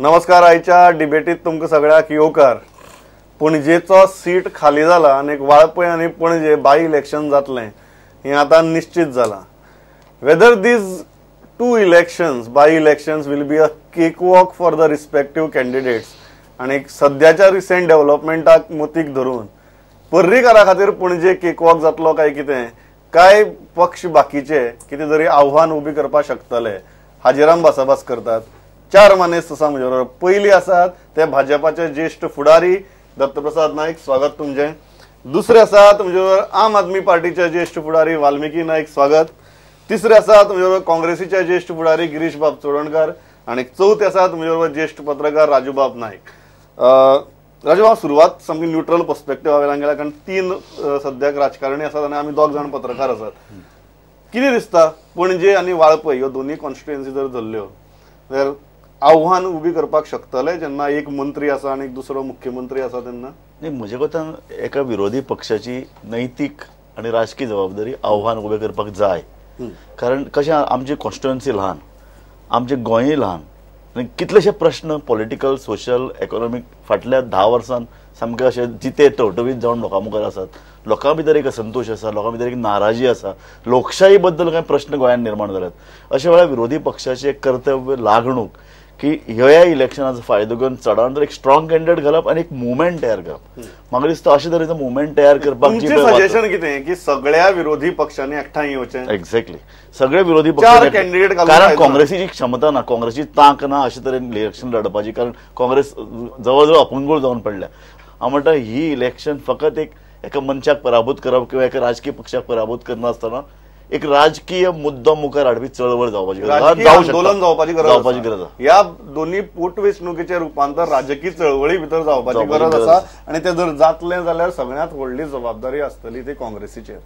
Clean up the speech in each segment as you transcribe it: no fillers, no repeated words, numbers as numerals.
नमस्कार. आयच्या डिबेटीत तुमकां सगळ्याक येवकार. पणजेचो सीट खाली जाला आनी वाळपय आनी पणजे बाय इलेक्शन जातलें हें आतां निश्चित जालां. Whether these two elections by elections will be a cake walk for the respective candidates आनी सद्याच्या रिसेंट डेव्हलपमेंटाक मतीक धरून पर्रीकारा खातीर पणजे केक वॉक जातलो काय कितें, काय पक्ष बाकीचे कितें तरी आव्हान उबी करपाक शकतले हाजेर आमी भासाभास करतात. चार मानेस्त आसा म्हजे बरोबर. पयली आसात ते भाजपाचे ज्येष्ठ फुडारी दत्तप्रसाद नाईक, स्वागत तुमचे. दुसरे आसात म्हजे बरोबर आम आदमी पार्टीचे ज्येष्ठ फुडारी वाल्मिकी नाईक, स्वागत. तिसरे आसात म्हजे बरोबर काँग्रेसीचे ज्येष्ठ फुडारी गिरीश बाब चोडणकर आणि चौथे आसात म्हजे बरोबर ज्येष्ठ पत्रकार राजूबाब नाईक. राजूबाब, सुरवात सामकी न्यूट्रल पर्स्पेक्टिव्ह वेल्यान गेल्या कारण तीन सद्याक राजकारणी आसात आणि आमी दोग जाण पत्रकार आसात. कितें दिसता पणजे आनी वाळपय ह्यो दोन्ही कॉन्स्टिट्युएन्सी जर धरल्यो तर आव्हान उबी करपाक शकतले जेन्ना एक मंत्री आसा आणि दुसरो मुख्यमंत्री आसा तेन्ना? नाही, म्हजे कोतान एका विरोधी पक्षाची नैतीक आणि राजकीय जबाबदारी आव्हान उबें करपाक जाय. कारण कशें आमची कॉन्स्टिट्युएन्सी ल्हान, आमचे गोंय ल्हान आनी कितलेशे प्रश्न पॉलिटिकल सोशल इकॉनॉमिक फाटल्या 10 वर्सांत सामके अशे जिते टवटवीत जावन लोकां मुखार आसात. लोकां भितर एक असंतोष आसा, लोकां भितर एक नाराजी आसा, लोकशाही बद्दल कांय प्रश्न गोंयांत निर्माण जाल्यात. अशा वेळार विरोधी पक्षाचे एक कर्तव्य लागणूक की ह्या इलेक्शनाचो फायदो घेवन चडांत एक स्ट्रॉंग कॅन्डिडेट घालप आनी एक मुवमेंट तयार करप. म्हाका दिसता अशे तरेचो मुवमेंट तयार करपाक सजेशन कितें की सगळ्या विरोधी पक्षांनी एकठांय येवचें. एक्झॅक्टली, सगळे विरोधी पक्ष कॅन्डिडेट, कारण काँग्रेसीची क्षमता ना, काँग्रेसीची तांक ना अशे तरेन इलेक्शन लडपाची. कारण काँग्रेस जवळ अपंगूळ जावन पडल्या. हांव म्हणटा ही इलेक्शन फकत एका मनशाक पराभूत करप किंवा एका राजकीय पक्षाक पराभूत करनासतना एक राजकीय मुद्दो मुखार हाडपी चळवळ जावपाची आंदोलन जावपाची गरज आसा. ह्या दोन्ही पोटवेंचणुकीचे रुपांतर राजकीय चळवळी भितर जावपाची गरज आसा आणि ते जर जातलें जाल्यार सगळ्यांत व्हडली जबाबदारी आसतली ती काँग्रेसीचेर.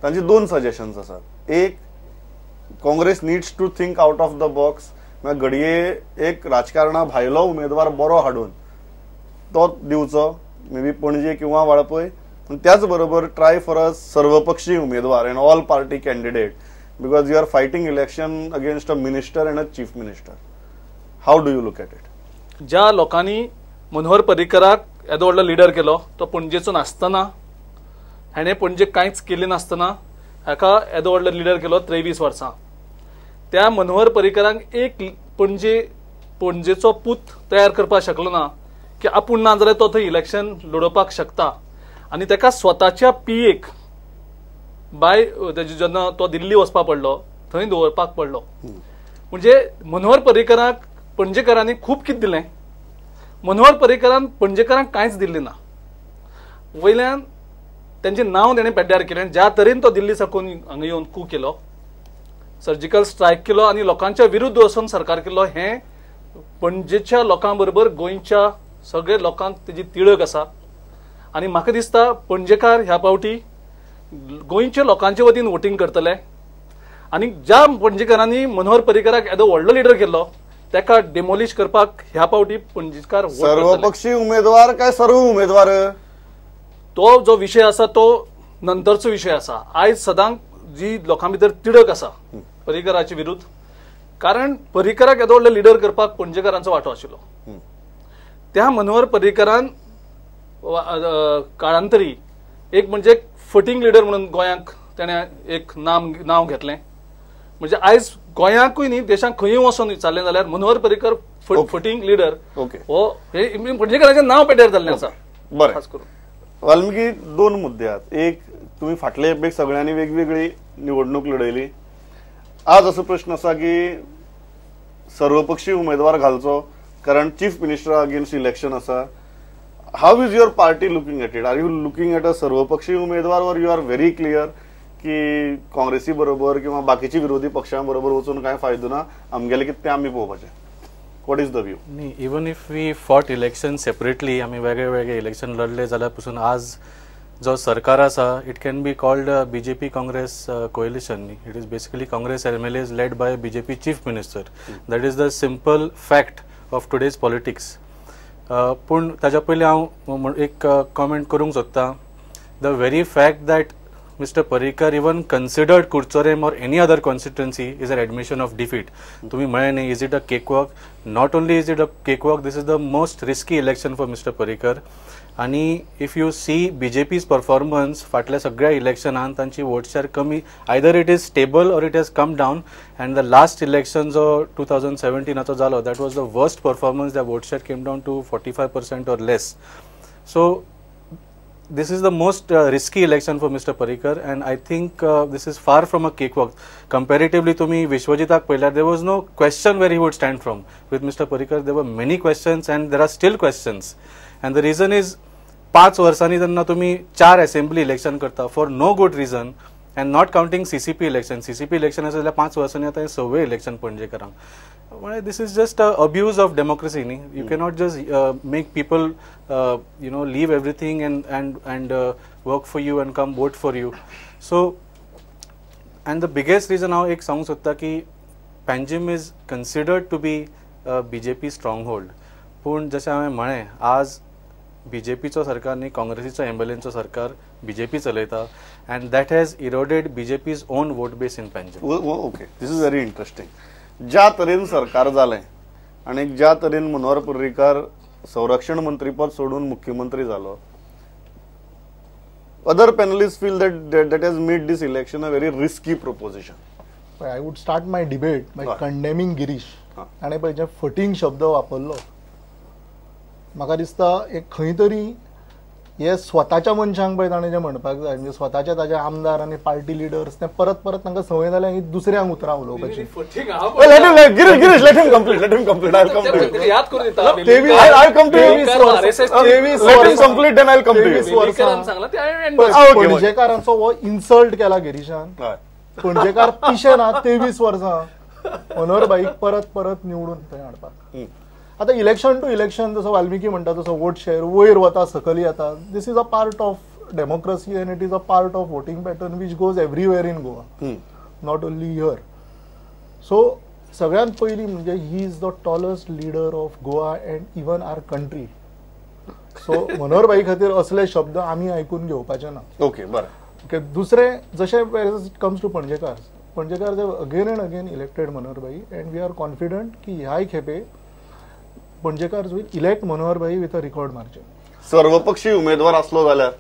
तांची दोन सजेशन्स आसात. एक, Congress needs to think out of the box. घडये एक राजकारणा भायलो उमेदवार बरो हाडून तो दिवचो, मे बी पणजे किंवा वाळपय. त्याच बरोबर ट्राय फॉर अ सर्वपक्षीय उमेदवार and all party candidate because you are fighting election against a minister and a chief minister. How do you look at it? ज्या लोकांनी मनोहर पर्रीकराक येदो व्हडलो लिडर केलो तो पणजेचो नासतना, हेणे पणजे कांयच केलें नासतना हाका येदो व्हडलो लिडर केलो 23 वर्सां. त्या मनोहर पर्रीकराक एक पणजेचो पूत तयार करपाक शकलो ना की आपूण ना जाल्यार तो थंय इलेक्शन लडोवपाक शकता. आनी तेका स्वताच्या पियेक बाय जेन्ना तो दिल्ली वचपाक पडलो थंय दवरपाक पडलो. म्हणजे मनोहर पर्रीकराक पणजेकारांनी खूब कितें दिलें, मनोहर पर्रीकरान पणजेकारांक कांयच दिल्लें ना. वयल्यान तेंचें नांव तेणें पेड्ड्यार केलें. ज्या तरेन तो दिल्ली साकून हांगा येवन कू केलो, सर्जिकल स्ट्रायक केलो आनी लोकांच्या विरुद्ध वचून सरकार केलो, हें पणजेच्या लोकां बरोबर गोंयच्या सगळे लोकांक तेजी तिळक आसा. आनी म्हाका दिसता पणजेकार ह्या पावटी गोंयच्या लोकांचे वतीन वोटींग करतले. आनी ज्या पणजेकारांनी मनोहर पर्रीकराक येदो व्हडलो लिडर केलो तेका डिमोलिश करपाक ह्या पावटी पणजेकार सर्वपक्षीय उमेदवार काय सर्व उमेदवार तो जो विशय आसा तो नंतरचो विशय आसा. आयज सदांच जी लोकां भितर तिडक आसा पर्रीकराचे विरुद्ध, कारण पर्रीकराक येदो व्हडलो लिडर करपाक पणजेकारांचो वांटो आशिल्लो. त्या मनोहर पर्रीकरान काळांतरी एक म्हणजे फटींग लिडर म्हणून गोंयांक तेणें एक नांव घेतलें. म्हणजे आयज गोंयांकूय न्ही देशांत खंयूय वचून विचारलें जाल्यार मनोहर पर्रीकर फटींग लिडर हो पणजेकाराचें नांव पेड्यार जाल्लें आसा. बरें, खास करून वाल्मिकी दोन मुद्दे आहेत. एक, तुम्ही फाटले एपेक सगळ्यांनी वेगवेगळी निवडणूक लढयली. आज असो प्रश्न आसा की सर्वपक्षीय उमेदवार घालचो कारण चीफ मिनिस्टर अगेन्स्ट इलेक्शन आसा. How is your party looking at it? Are you looking at a सर्वपक्षीय उमेदवार और यू आर व्हेरी क्लियर की काँग्रेसी बरोबर किंवा बाकीची विरोधी पक्षांबरोबर वचून काय फायदो ना, आमगेले कितें तें आमी पळोवपाचें? What is the view? न्ही, even if we fought election separately, आमी वेगळे वेगळे इलेक्शन लढले जाल्यार पासून आज जो सरकार आसा it can be called BJP Congress coalition. It is basically Congress MLAs led by BJP chief minister. That is the simple fact of today's politics. पूण ताच्या पयलीं हांव एक कॉमेंट करूंक सोदतां. The very fact that Mr. Parrikar even considered Kurchorem or any other constituency is an admission of defeat. तुम्ही म्हळे न्ही, is it a cakewalk? Not only is it a cakewalk, this is the most risky election for Mr. Parrikar. आणि if you see BJP's performance फाटल्या सगळ्या इलेक्शनान तांची vote share कमी, either it is stable or it has come down, and the last election जो 2017 जालो, that was the worst performance. The vote share came down to 45% or less. So this is the most risky election for Mr. Parrikar, and I think this is far from a cakewalk. Comparatively to me, Vishwajitak Pailar, there was no question where he would stand from. With Mr. Parrikar, there were many questions, and there are still questions. And the reason is, 5 वर्षांनी जेन्ना तुम्ही 4 assembly election करता for no good reason, and not counting CCP election. CCP election असेल जाल्यार 5 वर्षांनी आता 6 election पणजेकरांक. This is just abuse of democracy. You cannot just make people leave everything and work for you and come vote for you. So, and the biggest reason हांव एक सांगूंक सोदता की Panjim is considered to be a BJP stronghold. पूण जशें हांवें म्हळें, आज BJPचो सरकार न्ही, काँग्रेसीचो एम्बुलन्सचो सरकार BJP चलयता, and that has eroded BJP's own vote base in Panjim. Okay, this is very interesting. ज्या तरेन सरकार जालें आणि ज्या तरेन मनोहर पर्रीकार संरक्षण मंत्रीपद सोडून मुख्यमंत्री जालो, other panelists feel that has made this election a very risky proposition. I would start my debate by condemning Girish. आणि पळय जे फटींग शब्द वापरलो, म्हाका दिसता एक खंय तरी हे स्वताच्या मनशांक पळय ताणें जें म्हणपाक जाय, म्हणजे स्वताचे ताजे आमदार आनी पार्टी लिडर्स ते परत परत तांकां संवय जाल्या ही दुसऱ्यांक उतरां उलोवपाची. Girish, let him complete. I'll come to you. याद करून दिता I'll come to you. Let him complete, then I'll come to you. पणजेकारांचो हो इन्सल्ट केला गिरीशान. पणजेकार पिशे ना 23 वर्सां मनोहरबाईक परत परत निवडून थंय हाडपाक. आता इलेक्शन टू इलेक्शन जसं वाल्मिकी म्हणटा तसो वोट शेअर वयर वता सकयल येता. This is a part of democracy and it is a part of voting pattern which goes everywhere in Goa, not only here. So सगळ्यात पयली म्हणजे he is the tallest leader of Goa and even our country. So मनोहरबाई खातीर असले शब्द आमी आयकून घेवपाचे ना. ओके, बरें. ओके, दुसरें जशें इट कम्स टू पणजेकार they again and again elected मनोहरबाई अँड वी आर कॉन्फिडंट की ह्याय खेपे पणजेकार विल इलेक्ट मनोहरबाई विथ अ रिकॉर्ड मार्जिन. सर्वपक्षीय उमेदवार असलो जाल्यार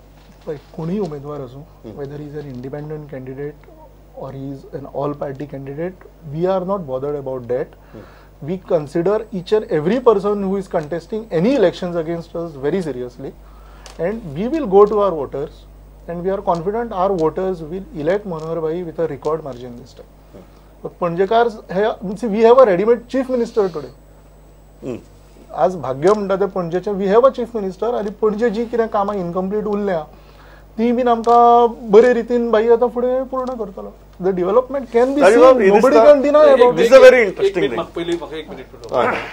कोणी उमेदवार असो, whether is an independent candidate or he is an all party candidate, we are not bothered about that. We consider each and every person who is contesting any elections against us very seriously, and we will go to our voters and we are confident our voters will elect Manohar Bhai with a record margin this time. But Panjekars, we have a ready-made chief minister today. आज भाग्य म्हणटा ते पणजेचे we have a chief minister, आनी पणजे जी कितें कामां incomplete उरल्या ती बीन आमकां बरे रितीन बाई आतां फुडें पूर्ण करतलो. The development can be seen, nobody can deny about. This is a very interesting thing. पयलीं म्हाका एक मिनिट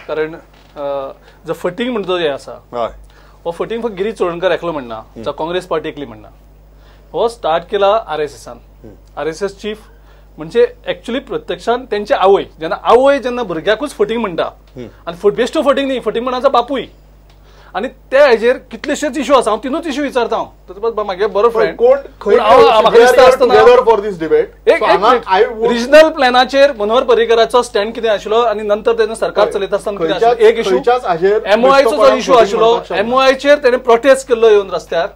कारण जो फटींग म्हणटा जे आसा हो फटींग फक्त गिरीश चोडणकर एकलो म्हणना, जो काँग्रेस पार्टी एकली म्हणना. हो स्टार्ट केला RSSन. RSS चीफ म्हणजे ऍक्च्युली प्रत्यक्षान त्यांचे आवय जेन्ना भुरग्याकूच फटींग म्हणटा आनी बेश्टो फटींग न्ही, फटींग म्हणा बापूय. आनी त्या हेजेर कितलेशेच इश्यू आसा. हांव तिनूच इश्यू विचारता. हांव म्हागे बरो फ्रेंड रिजनल प्लॅनाचेर मनोहर पर्रीकराचो स्टँड कितें आशिल्लो आनी नंतर तेन्ना सरकार चलयता आसतना एक इश्यू MOIचो जो इश्यू आशिल्लो, MOIचेर तेणें प्रोटेस्ट केल्लो येवन रस्त्यार.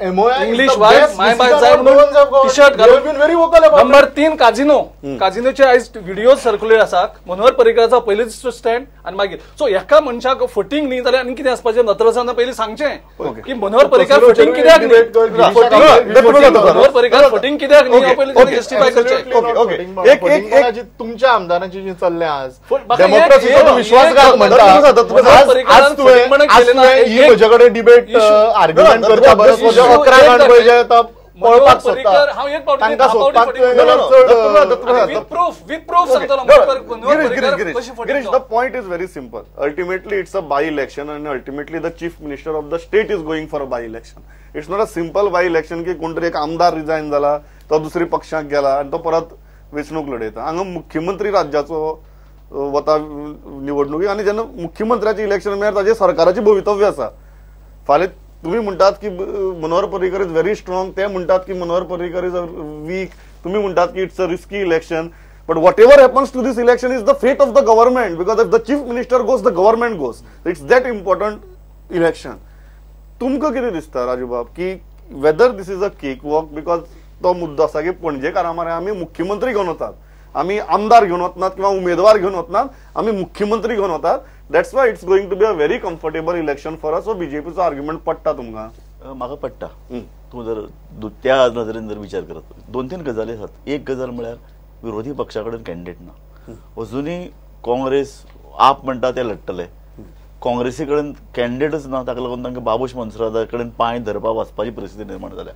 इंग्लिश माय बाय जाय म्हणून टी शर्ट घालून. नंबर 3 काझिनोचे आयज व्हिडिओ सर्क्युलेट आसा. मनोहर पर्रीकराचो पयलीच स्टँड आनी मागीर सो एका मनशाक फटींग न्ही जाल्यार आनी कितें आसपाचें नतरसाना पयलीं सांगचें की मनोहर पर्रीकर फटींग कित्याक न्ही, मनोहर पर्रीकर फटींग कित्याक न्ही हांव पयलीं जस्टिफाय करचें. एक तुमच्या आमदारांची जी चल्ले आज डेमोक्रेसीचो विश्वासघात म्हणटा. आज तुवें ही म्हजे कडेन डिबेट आर्ग्युमेंट करता बरो The point is very simple. Ultimately, it's a by-election, and ultimately, the chief minister of the state is going for a by-election. It's not a simple by-election की कोणतरी एक आमदार रिजाइन जाला, तो दुसरी पक्षाक गेला आणि तो परत वेचणूक लढयता. हांगा मुख्यमंत्री राज्याचो वता निवडणुकी, आणि जेन्ना मुख्यमंत्र्याचे इलेक्शन मेळटा ताजे सरकाराची भवितव्य आसा. फाल्यां तुम्ही म्हणतात की Manohar Parrikar is very strong, ते म्हणतात की मनोहर पर्रीकर इज वीक, तुम्ही म्हणतात की it's a risky election. But whatever happens to this election is the fate of the government, because if the chief minister goes, the government goes. It's that important election. तुमका कितें दिसता राजूबाब की whether this is a cakewalk, because तो मुद्दो आसा की पणजेकारां मरे आमी मुख्यमंत्री घेवन वतात, आमी आमदार घेवन वचनात किंवा उमेदवार घेवन वचनात, आमी मुख्यमंत्री घेवन वतात. That's why it's going to be a very comfortable election for us. So BJPचो आर्ग्युमेंट पडटा तुमकां? म्हाका पडटा. तूं जर त्या नदरेन जर विचार करत, 2-3 गजाली आसात. एक गजाल म्हळ्यार विरोधी पक्षाकडेन कॅन्डिडेट ना. अजुनूय काँग्रेस आप म्हणटा ते लढटले, काँग्रेसी कडेन कॅन्डिडेटच ना, ताका लागून तांकां बाबूश मोन्सेराता कडेन पांय धरपाक वचपाची परिस्थिती निर्माण जाल्या.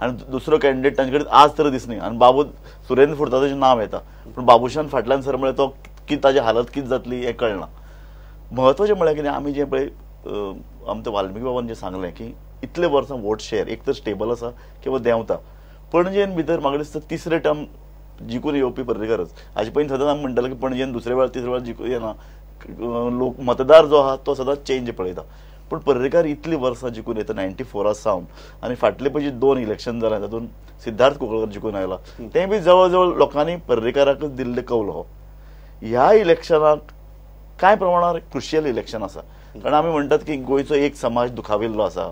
आनी दुसरो कॅन्डिडेट तांचे कडेन आज तर दिसनी. आनी बाबू सुरेंद्र फुर्तादाचें नांव येता, पूण बाबूशान फाटल्यान सर म्हळ्यार तो ताची हालत कितें जातली हें कळना. म्हत्वाचें म्हळ्यार कितें, आमी जें पळय आमच्या वाल्मिकी बाबान जें सांगलें की इतले वर्सां वोट शेअर एक तर स्टेबल आसा किंवा देंवता. पणजेन भितर म्हाका दिसता तिसरे टर्म जिखून येवपी पर्रीकारच. हाजे पयलीं सदांच आमी म्हणटाले की पणजेन दुसरे वेळार तिसरे वेळार जिखून येना, लोक मतदार जो आहा तो सदांच चेंज पळयता. पूण पर्रीकार इतलीं वर्सां जिखून येता 94 सावन, आनी फाटले पयलीं 2 इलेक्शन जाल्यां तातूंत सिद्धार्थ कुंकळकर जिखून आयला, तें बी जवळ जवळ लोकांनी पर्रीकाराकच दिल्ले कौल हो. ह्या इलेक्शनाक कांय प्रमाणात क्रुशियल इलेक्शन आसा, कारण आमी म्हणटात की गोंयचो एक समाज दुखाविल्लो आसा,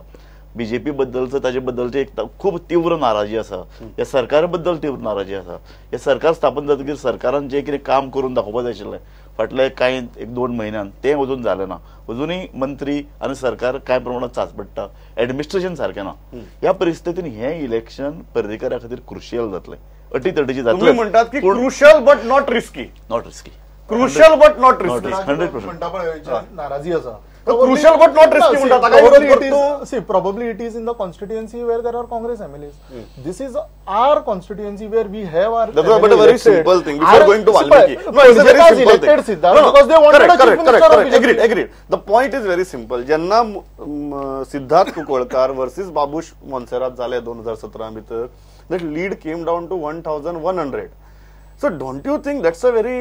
बीजेपी बद्दलचो ताजे बद्दलची एक खूब तीव्र नाराजी आसा, ह्या सरकारा बद्दल तीव्र नाराजी आसा. हे सरकार स्थापन जातकीर सरकारान जें कितें काम करून दाखोवपाक जाय आशिल्लें फाटले कांय 1-2 म्हयन्यान तें अजून जालें ना. अजुनूय मंत्री आनी सरकार कांय प्रमाणात चांचपडटा, एडमिनिस्ट्रेशन सारकें ना. ह्या परिस्थितीन हें इलेक्शन पर्रीकारा खातीर क्रुशियल जातलें, अटीतटीची जातलें. तुम्ही म्हणटात की crucial but not risky. Not risky. Crucial but not risky. 100% नाराजी आसा. Crucial but not risky म्हणटा ताका विरोध करतो. See, probably it is in the constituency where there are Congress MLAs. This is our constituency where we have our. That's a very simple thing. Before going to Valmiki, no, it's a very simple thing. Because they wanted a chief minister of BJP. Agreed. The point is very simple. जेन्ना Siddharth Kunkalkar versus Babush Monserrate जाले 2017 भितर, that lead came down to 1100. So don't you think that's a very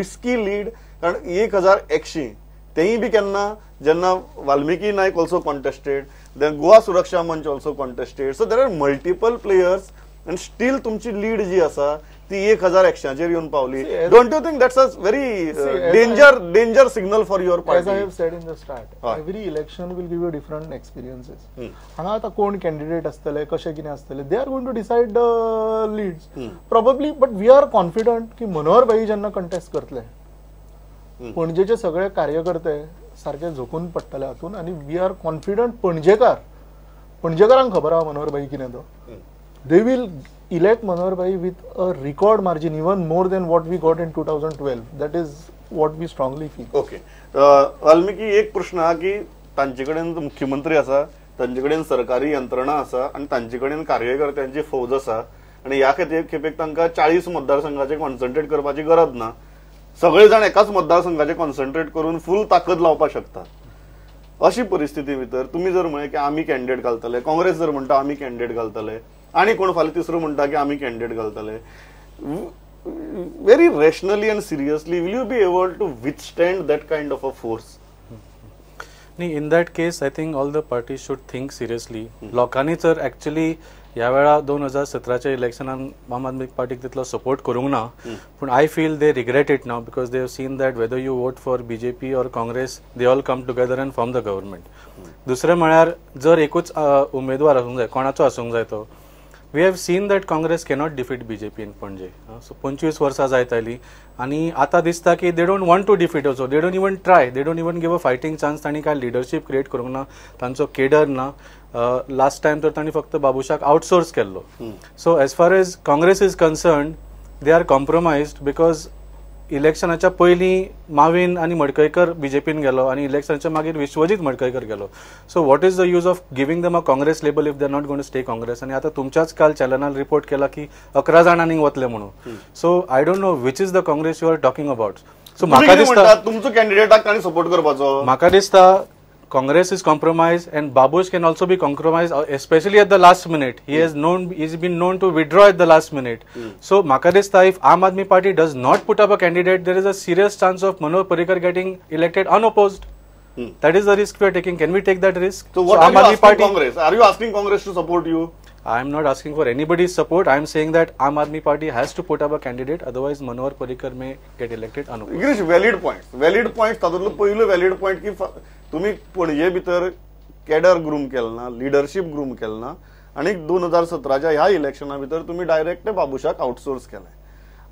risky lead? कारण 1100 तेही बी केन्ना जेन्ना वाल्मिकी नायक also contested, then Goa सुरक्षा मंच also contested. So there are multiple players and still तुमची लीड जी आसा ती 1100 येवन पावली. Don't you think that's a very danger signal for your party? As I have said in the start, every election will give you different experiences. हांगा आता कोण candidate असतले, कशें कितें असतले, they are going to decide the leads. Probably, but we are confident की मनोहर भाई जेन्ना contest करतले, पणजेचे सगळे कार्यकर्ते सारखे झोकून पडटले हातून, आणि वी आर कॉन्फिडंट पणजेकारांक खबर आहा मनोहर भाई कितें तो. They will elect Manohar bhai with a record margin, even more than what we got in 2012. That is what we strongly feel. Okay Valmiki, एक प्रश्न हा की तांचे कडेन मुख्यमंत्री आसा, तांचे कडेन सरकारी यंत्रणा आसा, आणि तांचे कडेन कार्यकर्त्यांची फौज आसा, आणि ह्या खेपेक तांकां 40 मतदारसंघाचे कॉन्सन्ट्रेट करपाची गरज ना. सगळे जाण एकाच मतदारसंघाचे कॉन्सन्ट्रेट करून फुल ताकद लावपाक शकतात. अशी परिस्थिती भितर तुम्ही जर म्हळे की आमी कॅन्डिडेट घालतले, काँग्रेस जर म्हणटा आमी कॅन्डिडेट घालतले, आणि कोण फाल्यां तिसरो म्हणटा की आमी कॅन्डिडेट घालतले, very rationally and seriously will you be able to withstand that kind of a force? In that case I think all the parties should think seriously. लोकांनी तर ॲक्च्युली ह्या वेळा 2017च्या इलेक्शनान आम आदमी पार्टीक तितलो सपोर्ट करूंक ना, पूण I feel they regret it now, because they have seen that whether you won't for BJP or Congress, they all come together and form the government. दुसरें म्हळ्यार जर एकूच उमेदवार आसूंक जाय, कोणाचो आसूंक जाय तो. We have seen that Congress cannot defeat BJP in Panaji. So 25 वर्सां जायत आयली, आनी आतां दिसता की they don't want to defeat also. They don't even try, they don't even give a fighting chance. तांणी काय लिडरशीप क्रिएट करूंक ना, तांचो केडर ना. लास्ट टायम तर तांणी फक्त बाबूशाक आउटसोर्स केल्लो. So as far as Congress is concern, they are compromised, because इलेक्शनाच्या पयलीं माविन आनी मडकयकर बीजेपीन गेलो, आनी इलेक्शनाच्या मागीर विश्वजीत मडकयकर गेलो. So what is the use of giving them a Congress label if they are not going to stay Congress? आनी आतां तुमच्याच काल चॅनलान रिपोर्ट केला की 11 जाणांनी वतले म्हणून. So I don't know which is the Congress you are talking about. So म्हाका दिसता तुमचो कॅन्डिडेटाक तांणी सपोर्ट करपाचो. म्हाका दिसता Congress is compromised, and Babush can also be compromised, especially at the last minute. He's been known to withdraw at the last minute. So म्हाका दिसता if Aam Aadmi Party does not put up a candidate, there is a serious chance of Manohar Parrikar getting elected unopposed. That is the risk we are taking. Can we take that risk? So what are you asking Congress? Are you asking Congress to support you? I am not asking for anybody's support. I am saying that Aam Aadmi Party has to put up a candidate. Otherwise, Manohar Parrikar may get elected. Girish, valid points. तातूंतलो पयलो valid point की तुम्ही पणजे भितर cadre groom केला ना, leadership groom केला ना, आणि 2017च्या ह्या इलेक्शना भितर तुम्ही डायरेक्ट बाबुशाक आउटसोर्स केलाय.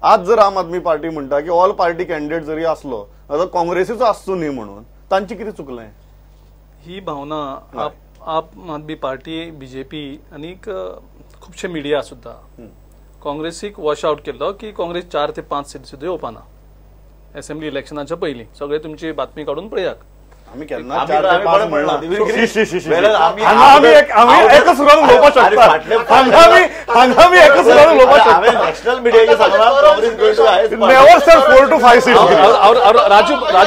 आज जर आम आदमी पार्टी म्हणटा की ऑल पार्टी कॅन्डिडेट जरी असलो आता काँग्रेसीचो आसचो न्ही म्हणून तांची कितें चुकलें? ही भावना आम आदमी पार्टी, बीजेपी आणि खुबशे मिडिया सुद्धा काँग्रेसीक वॉश आउट केलो की काँग्रेस 4 ते 5 सीट सुद्धा येवपाना असेंब्ली इलेक्शनाच्या पयलीं. सगळे तुमची बातमी काढून पळयात. आम्ही केन्ना 4 ते 5 म्हणला आम्ही एकच सुरान उलोवपाक शकता. आम्ही एकच सुरान उलोवपाक शकता. नॅशनल मीडियाचे सांगणार never sir 4 to 5 seat. Raju 4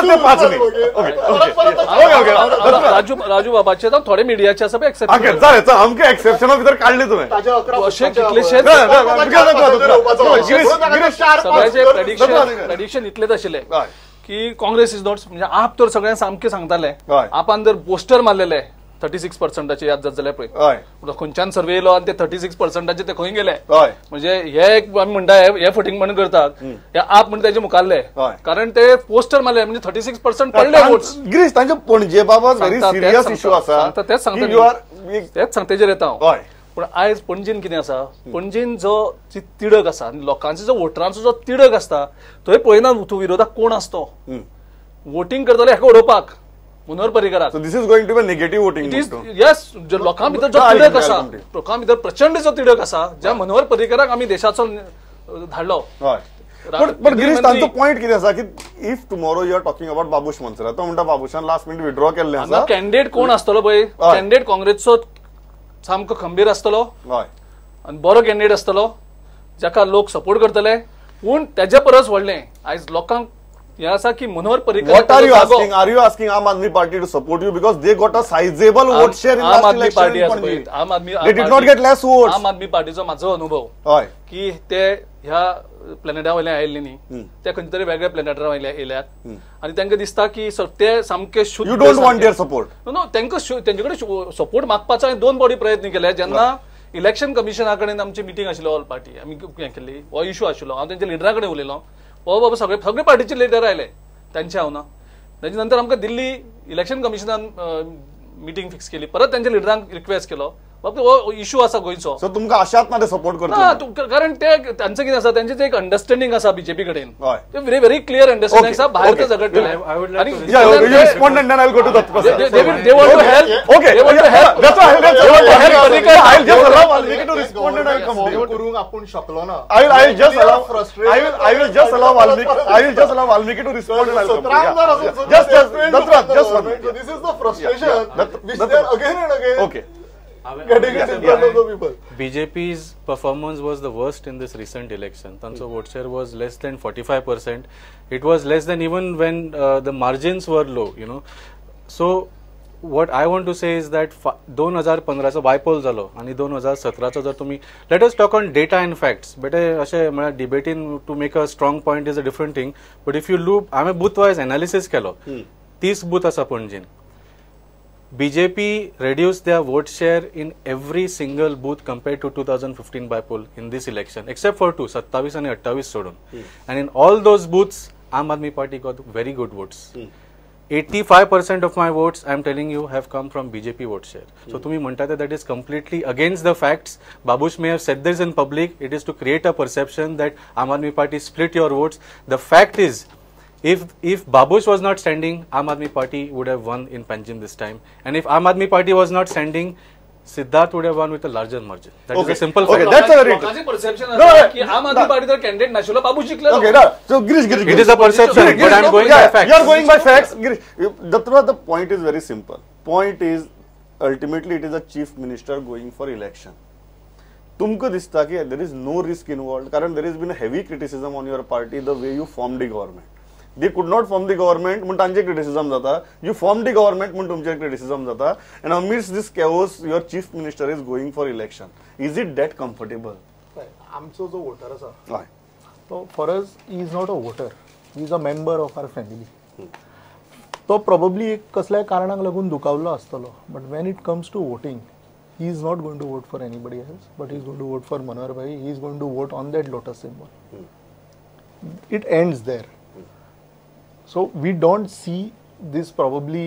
ते 5 न्ही. राजू बाबाचे थोडे मिडियाचे आसा पळय एक्सेप्ट जालें. आमकां एक्सेप्शना भितर काडले तुवें. अशे कितलेशेच सगळ्याचे प्रेडिक्शन इतलेच आशिल्ले की काँग्रेस इज नॉट, म्हणजे आप तर सगळ्यांक सामके सांगताले. आपान जर पोस्टर मारलेले 36% याद जात जाल्यार पळय खंयच्यान सर्वे येयलो आणि ते 36% ते खंय गेले. म्हणजे हे एक आमी म्हणटा हे फटींग म्हणून करतात, हे आप म्हणटा तेजे मुखारले, कारण ते पोस्टर मारले म्हणजे 36% पडले वोट्स. गिरीश तांचे पणजे बाबा व्हेरी सिरियस इश्यू आसा. तेच सांगता तेजेर येता हांव. पण आयज पणजेन कितें आसा, पणजेन जो तिडक आसा आनी लोकांचो जो वोटरांचो जो तिडक आसता थंय पळयना तूं विरोधाक कोण आसा तो. वोटिंग करतले हेका उडोवपाक मनोहर पर्रीकराक. This is going to be negative voting. Yes, लोकां भितर जो तिडक आसा, लोकां भितर प्रचंड जो तिडक आसा, ज्या मनोहर पर्रीकराक आमी देशाचो धाडलो. पण गिरीश तांचो पॉइंट कितें आसा की if tomorrow you are talking about Babush Monserrate, तो म्हणटा बाबूशान लास्ट मिनिट विड्रॉ केल्लें आसा. कॅन्डिडेट कोण आसतलो पळय, कॅन्डिडेट काँग्रेसचो सामको खंबीर आसतलो आनी बरो कॅन्डिडेट आसतलो जाका लोक सपोर्ट करतले. पूण तेजे परस व्हडलें आयज लोकांक हे आसा की Manohar Parrikar. What are you asking? Are you asking Aam Aadmi Party to support you because they got a sizable vote share in last election in Panji? They did not get less votes. आम आदमी पार्टीचो म्हाजो अनुभव की ते ह्या प्लॅनेटा वयल्यान आयिल्ले न्ही, ते खंय तरी वेगळ्या प्लॅनेटार येयल्यात आनी तांकां दिसता की ते सामके शुद्ध. You don't want their support. No, तांकां तेंचे कडेन सपोर्ट मागपाचो हांवें 2 फावटी प्रयत्न केले. जेन्ना इलेक्शन कमिशना कडेन आमची मिटींग आशिल्ली ऑल पार्टी, आमी हें केल्ली, हो इशू आशिल्लो, हांव तेंच्या लिडरा कडेन उलयलो. हो बाबा सगळे पार्टीचे लिडर आयले, त्यांचे हांव ना. ताचे नंतर आमकां दिल्ली इलेक्शन कमिशनान मिटींग फिक्स केली. परत त्यांच्या लिडरांक रिक्वेस्ट केलो, बाबा हो इशू आसा गोंयचो. सो तुमकां आशात ना ते सपोर्ट करतात, कारण ते तांचं कितें आसा, त्यांचे एक अंडरस्टँडिंग आसा बीजेपी कडेन. व्हेरी व्हेरी क्लियर अंडरस्टँडिंग आसा. भायर ते झगडटले आनी आपण शकलो ना. I will just allow Valmiki to respond and I'll come. Just one minute. This is the frustration which they are again and again. Okay. Getting it in front of the people. BJP's performance was the worst in this recent election. Tanso vote share was less than 45%. It was less than even when the margins were low, you know. So what I want to say is that 2015 चा bypoll जालो आणि 2017 चा जर तुम्ही, let us talk on data and facts. बेटे अशे म्हळ्यार डिबेटीन to make a strong point is a different thing, but if you look, आम्ही बूथ वायज एनालिसिस केलो. 30 बूथ आसा पणजेन. BJP reduced their vote share in every single booth compared to 2015 bypoll in this election, except for 2, 27 and 28 sodun. And in all those booths, Aam Aadmi Party got very good votes. 85% of my votes, I am telling you, have come from BJP vote share. So tumi manta that is completely against the facts. Babush may have said this in public. It is to create a perception that Aam Aadmi Party split your votes. The fact is, if Babush was not standing, Aam Aadmi Party would have won in Panjim this time. And if Aam Aadmi Party was not standing, Siddharth would have won with a larger margin. That is a simple fact. Okay, that's a very interesting perception. Ki Aam Aadmi Party चा candidate nashula Babush जिंकला. Okay, so Girish, it is a perception, but I am going by facts. You are going by facts. Girish, the point is very simple. Point is ultimately it is a chief minister going for election. तुमको दिसता की there is no risk involved, कारण there has been a heavy criticism on your party the way you formed the government. They could not form the government म्हणून तांचे criticism जाता. You formed the government म्हणून तुमचे criticism जाता. And amidst this chaos, your chief minister is going for election. Is it that comfortable? आमचो जो voter आसा So for us, he is not a voter. He is a member of our family. तो probably एक कसल्याय कारणाक लागून दुखावलो आसतलो. But when it comes to voting, he is not going to vote for anybody else, but he is going to vote for Manohar Bhai. He is going to vote on that lotus symbol. It ends there. So we don't see this probably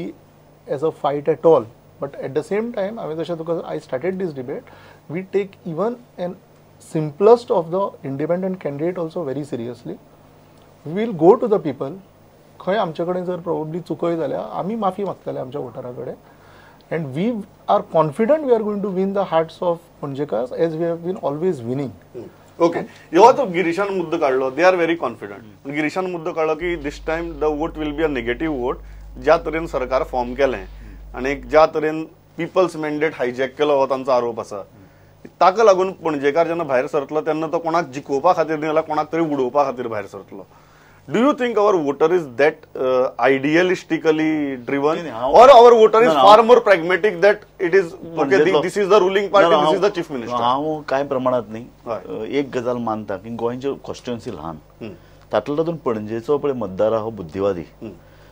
as a fight at all. But at the same time, because I started this debate, we take even an simplest of the independent candidate also very seriously. We will go to the people. खंय आमच्याकडे जर probably चुकय जाल्या आमी माफी मागतले आमच्या वोटरांकडे and we are confident we are going to win the hearts of Ponjekars as we have been always winning. Okay जेव्हा तो गिरीशान मुद्दो काढलो दे आर व्हेरी कॉन्फिडंट गिरीशान मुद्दो काढलो की this time the vote will be a negative vote ज्या तरेन सरकार फॉर्म केलें आणि ज्या तरेन पिपल्स मॅन्डेट हायजॅक केलो हो तांचो आरोप आसा ताका लागून पणजेकार जेन्ना भायर सरतलो तेन्ना तो कोणाक जिखोवपा खातीर न्ही जाल्यार कोणाक तरी उडोवपा खातीर भायर सरतलो. Do you think our voter is that idealistically driven, or our voter is far more pragmatic that it is okay? This is the ruling party, this is the chief minister. हांव कांय प्रमाणात न्ही एक गजाल मानता की गोंयचे कॉन्स्टिट्युएन्सी ल्हान तातूंत पणजेचो पळय मतदार आहा हो बुद्धिवादी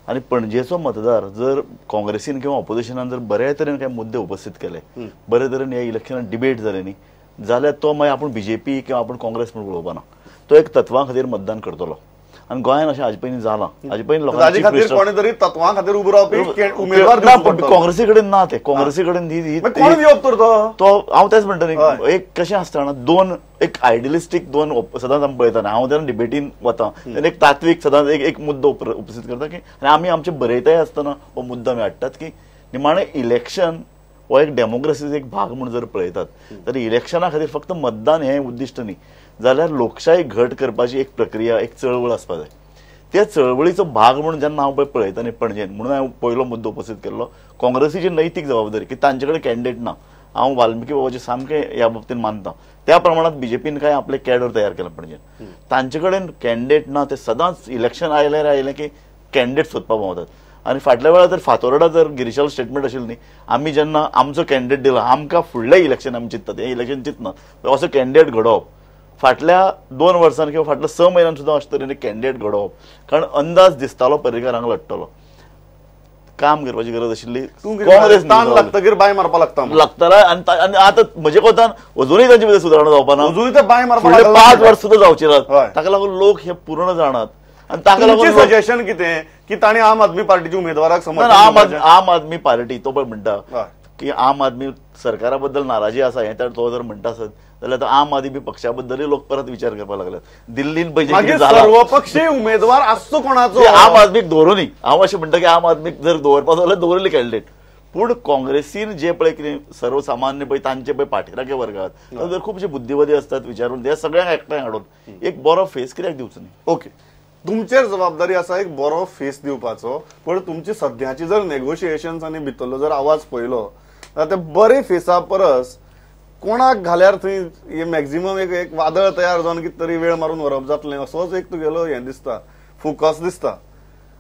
आणि पणजेचो मतदार जर काँग्रेसीन किंवा ऑपोजिशनान जर बऱ्या तरेन कांय मुद्दे उपस्थित केले बरे तरेन ह्या इलेक्शनात डिबेट जाले न्ही जाल्यार तो मागीर आपूण बीजेपी किंवा आपूण काँग्रेस म्हणून पळोवपा ना तो एक तत्वां खातीर मतदान करतलो आणि गोंयान अशें हाजे पयलीं जालां हाजे पयलीं लोकांची कोणी तरी तत्वां खातीर उबो रावपी उमेदवार काँग्रेसी कडेन ना ते काँग्रेसी कडेन कोण दिवप तर तो हांव तेच म्हणटा न्ही एक कशें आसता जाणा दोन एक आयडियलिस्टीक दोन सदांच आमी पळयता हांव तेन्ना डिबेटीन वता तेन्ना एक तात्वीक सदांच एक मुद्दो उपस्थित करता की आनी आमी आमचे बरयताय आसतना हो मुद्दो आमी हाडटात की निमाणें इलेक्शन हो एक डेमोक्रेसीचो एक भाग म्हणून जर पळयतात तर इलेक्शना खातीर फक्त मतदान हें उद्दिश्ट न्ही जाल्यार लोकशाही घट करपाची एक प्रक्रिया एक चळवळ आसपा जाय त्या चळवळीचो भाग म्हणून जेन्ना हांव पळय पळयता न्ही पणजेन म्हणून हांवें पयलो मुद्दो उपस्थित केल्लो काँग्रेसीची नैतीक जबाबदारी की तांचे कडेन कॅन्डिडेट ना हांव वाल्मिकी बाबाचे सामकें ह्या बाबतींत मानता त्या प्रमाणात बीजेपीन काय आपले कॅडर तयार केला पणजेन तांचे कडेन कॅन्डिडेट ना ते सदांच इलेक्शन आयलें की कॅन्डिडेट सोदपाक पावतात आनी फाटल्या वेळार जर फातोर्डा जर गिरीशाल स्टेटमेंट आशिल्ली न्ही आमी जेन्ना आमचो कॅन्डिडेट दिला आमकां फुडलें इलेक्शन आमी चिंततात हें इलेक्शन चिंतना असो कॅन्डिडेट घडोवप फाटल्या 2 वर्सांनी किंवा फाटल्या 6 म्हयन्यांनी सुद्दां अशे तरेन कॅन्डिडेट घडोवप कारण अंदाज दिसतालो पर्रीकार हांगा लडटलो काम करपाची गरज आशिल्ली काँग्रेस लागतकीर बाय मारपा लागताला आनी आतां म्हजे कोतान अजुनूय तांचे भितर सुदारणा जावपा ना अजुनूय ते बाय मारपा 5 वर्स सुद्दां जावची नात ताका लागून लोक हे पूर्ण जाणात आनी ताका लागून सजेशन कितें की तांणी आम आदमी पार्टीच्या उमेदवाराक आम आदमी पार्टी तो पळय म्हणटा की आम आदमी सरकारा बद्दल नाराजी आसा हे तर तो जर म्हणटा आसत जाल्यार तो आम आदमी पक्षा बद्दलूय लोक परत विचार करपाक लागल्यात दिल्लीन पयलीं सर्वपक्षीय उमेदवार आसचो कोणाचो आम आदमीक दवरुनी हांव अशें म्हणटा की आम आदमीक जर दवरपाचो जाल्यार दवरले कॅन्डिडेट पूण काँग्रेसीन जे पळय कितें सर्वसामान्य पळय तांचे पळय पाठीराखे वर्गात जर खुबशे बुद्धिवादी आसतात विचारून ते सगळ्यांक एकठांय हाडून एक बरो फेस कित्याक दिवचो न्ही. ओके तुमचेर जबाबदारी आसा एक बरो फेस दिवपाचो पण तुमची सद्याची जर नेगोशिएशन्स आनी भितरलो जर आवाज पळयलो जाल्यार ते बरे फेसा परस कोणाक घाल्यार थंय मॅक्झिमम एक वादळ तयार जावन कितें तरी वेळ मारून व्हरप जातलें असोच एक तुगेलो हें दिसता फोकस दिसता.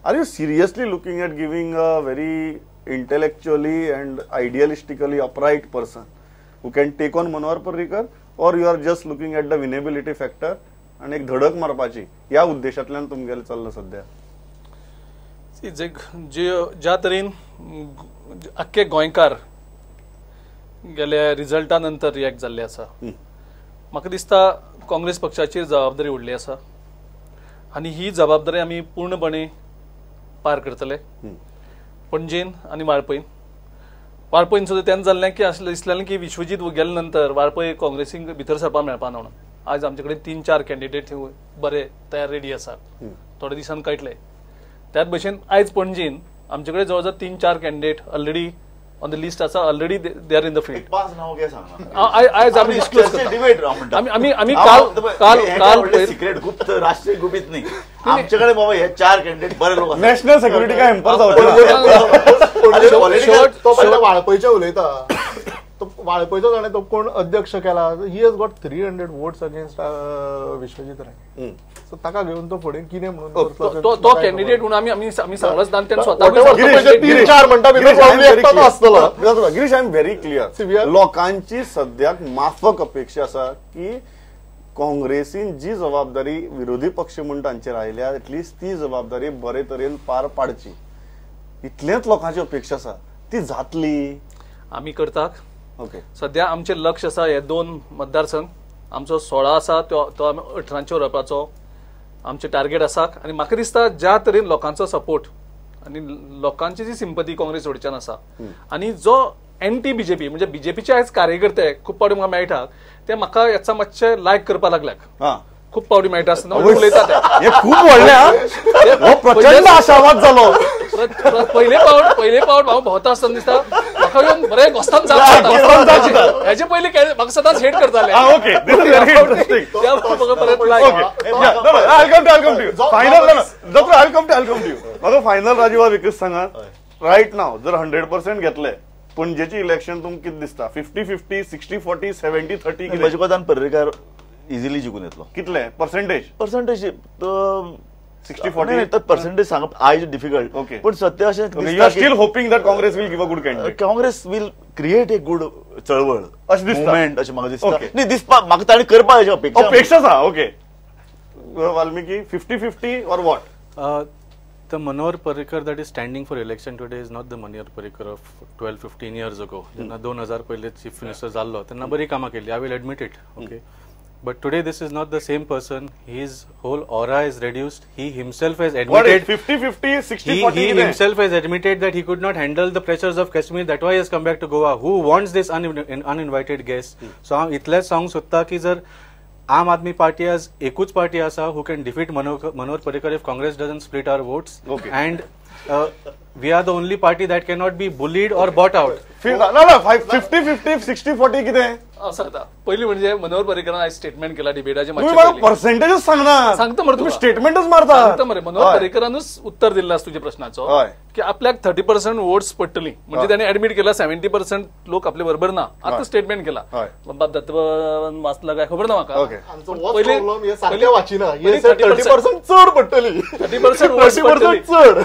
Are you seriously looking at giving a very intellectually and idealistically upright person who can take on Manohar Parrikar or you are just looking at the winnability factor आणि एक धडक मारपाची या उद्देशांतल्यान तुमगेलें चल्लां सध्या. ज्या तरेन आख्खे गोंयकार गेल्या रिजल्टा नंतर रिएक्ट जाल्ले आसा म्हाका दिसता काँग्रेस पक्षाचेर जबाबदारी उरली आसा आनी ही जबाबदारी आमी पूर्णपणे पार करतले. पणजेन आनी वाळपयन सुद्दां तेन्ना जाल्लें की दिसलेलें की विश्वजीत गेले नंतर वाळपय काँग्रेसीक भितर सरपाक मेळपा ना म्हणून आज आमचे कडेन 3-4 कॅन्डिडेट बरे तयार रेडी आसा थोड्या दिसान कळटले. त्याच भशेन आयज पणजेन आमचे कडेन जवळ जवळ 3-4 candidate already on the list आसा already they are in the field. आयज आमी डिस्क्लोज करता आमी काल सिक्रेट गुप्त राष्ट्रीय गुपित न्ही आमच्याकडे बाबा हे 4 कॅन्डिडेट बरे लोक नॅशनल सेक्युरिटी काय हॅम्पर जावचे वाळपयचे उलयता तो वाळपयचो जाणे तो कोण अध्यक्ष केला he has got 300 votes against Vishwajit Rai so ताका घेवन तो फुडें कितें म्हणून तो कॅन्डिडेट म्हणून आमी सांगलाच ना तें स्वता 3-4 म्हणटा Girish I am very clear लोकांची सद्याक माफक अपेक्षा आसा की काँग्रेसीन जी जबाबदारी विरोधी पक्ष म्हणून तांचेर आयल्या एटलिस्ट ती जबाबदारी बरे तरेन पार पाडची इतलेच लोकांची अपेक्षा आसा ती जातली आमी करतात. ओके सध्या आमचे लक्ष आसा हे 2 मतदारसंघ आमचो 16 आसा तो आमी 18 व्हरपाचो आमचे टार्गेट आसा. आनी म्हाका दिसता ज्या तरेन लोकांचो सपोर्ट आनी लोकांची जी सिंपथी काँग्रेस वडच्यान आसा आनी जो एंटी बीजेपी म्हणजे बीजेपीचे आयज कार्यकर्ते खूब फावटी म्हाका मेळटात ते म्हाका याचा मातशे लायक करपा लागल्यात. खूप फावटी मेळटा आसतना उलयता ते खूप व्हडले प्रचंड आशावाद जालो. पहिले पावट हांव भोंवता आसतना दिसता म्हाका येवन बरें घोस्तान हेजे पयलीं म्हाका सदांच हेट करताले. म्हाका फायनल राजू विकस सांगात रायट नाव जर 100% घेतले पणजेची इलेक्शन तुमकां कितें दिसता 50-50 60-40 70-30 म्हजे कोतान पर्रेकार इजिली जिखून येतलो. कितले पर्सेंटेज 60-40 पर्सेंटेज सांगप आयज डिफिकल्ट. ओके पण सत्य अशें you are still hopping that Congress will give a good candidate. Congress will create a good चळवळ अशें दिसता मुवमेंट अशें म्हाका दिसता. न्ही दिसपा म्हाका ताणें करपा हेजी अपेक्षा आसा. Okay Valmiki 50-50 or what? The Manohar Parrikar that is standing for election today is not the Manohar Parrikar of 12-15 years ago. जेन्ना 2000 पयले चीफ मिनिस्टर जाल्लो तेन्ना बरी कामां केली. I will admit it. Okay. But today this is not the same person. His whole aura is reduced. He himself has admitted 50-50 60-40 he himself has admitted that he could not handle the pressures of Kashmir. That's why he has come back to Goa. Who wants this uninvited guest? So इतलेच सांगूंक सोदता की जर आम आदमी party आज एकूच party आसा who can defeat Manohar Parrikar if Congress doesn't split our votes. Okay. And we are the only party that cannot be bullied or bought out. 50-50 60-40 कितें असं आता पहिली म्हणजे मनोहर पर्रीकरान आज स्टेटमेंट केला डिबेटाच्या तुम्ही मला पर्सेंटेजच सांगना. सांगता मरे तुम्ही स्टेटमेंटच मारता. सांगता मरे मनोहर पर्रीकरानूच उत्तर दिलं तुझ्या प्रश्नाचं की आपल्याक 30% वोट्स पडटली म्हणजे त्याने ऍडमिट केला 70% लोक आपले बरोबर ना. आता स्टेटमेंट केला बाबा दत्व वाचला काय खबर ना म्हाका. पहिले सारखे वाचिना 30% चड पडटली 30% वोट्स पडटली चड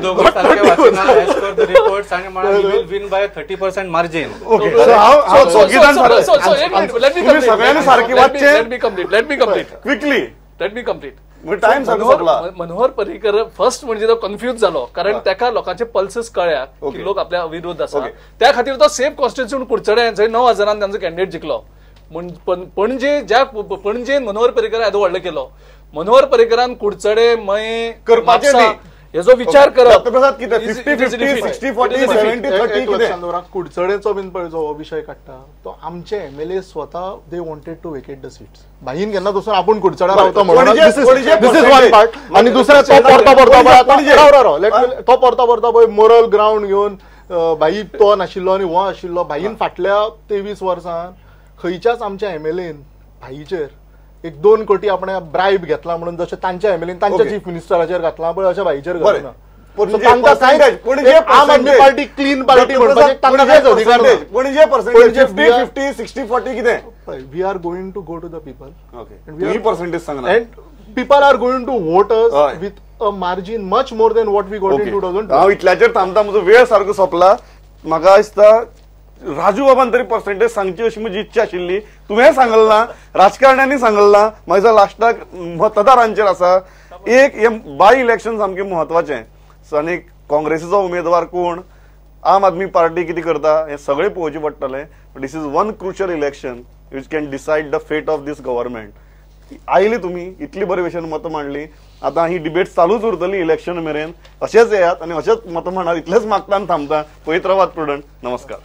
दोघं सारखे वाचना as per the reports आणि मला he will win by a 30% margin. Okay so let me complete quickly. Time संपला. मनोहर पर्रीकर फर्स्ट म्हणजे तो कन्फ्युज झालो कारण त्याका लोकांचे पल्सेस कळ्या की लोक आपल्या विरोध आसा. त्या खातीर तो सेफ कॉन्स्टिट्युशन कुडचडे 9,000 त्यांचो कॅन्डिडेट जिंकलो. पणजे मनोहर पर्रीकर येदो व्हडलो केलो. मनोहर पर्रीकरान कुडचडे मये करपाचे हेजो विचार करप कुडचडेचो बीन पळय जो विषय काडटा तो आमचे MLA स्वता they wanted to vacate the seats. भाईन केन्ना दुसरो आपूण कुडचड्यार रावता म्हणून दिस इज वन पार्ट. आनी दुसरा तो परता पळय मोरल ग्राउंड घेवन भाई तो नाशिल्लो आनी हो आशिल्लो. भाईन फाटल्या 23 वर्सां खंयच्याच आमच्या MLAन भाईचेर 1-2 कोटी आपण ब्रायब घेतला म्हणून जशें तांच्या MLAन तांच्या चीफ मिनिस्टराचेर घातला पळय अशा भाईचेर घालना. आम आदमी पार्टी क्लीन पार्टी म्हणपाचे तांकां अधिकार ना. पणजे पर्सेंटेज 50-50 60-40 कितें we are going to go to the people. Okay तुम्ही पर्सेंटेज सांगना. And people are going to vote us with a margin much more than what we got in 2002. हांव इतल्याचेर थांबता. म्हजो वेळ सारको सोंपला. म्हाका दिसता राजू बाबान तरी पर्सेंटेज सांगची अशी म्हजी इच्छा आशिल्ली. तुवें सांगल ना राजकारण्यांनी सांगल ना. म्हज्या लास्टाक मतदारांचेर आसा. एक हे बाय इलेक्शन सामकें म्हत्वाचें. आनी काँग्रेसीचो उमेदवार कोण आम आदमी पार्टी कितें करता हें सगळें पळोवचें पडटलें. This is one crucial election which can decide the fate of these government. आयली तुमी इतली बरे भशेन मतां मांडली. आतां ही डिबेट चालूच उरतली इलेक्शन मेरेन. अशेंच येयात आनी अशेंच मतां मांडात. इतलेंच मागता आनी थांबता. पळयत रावात प्रुडंट. नमस्कार.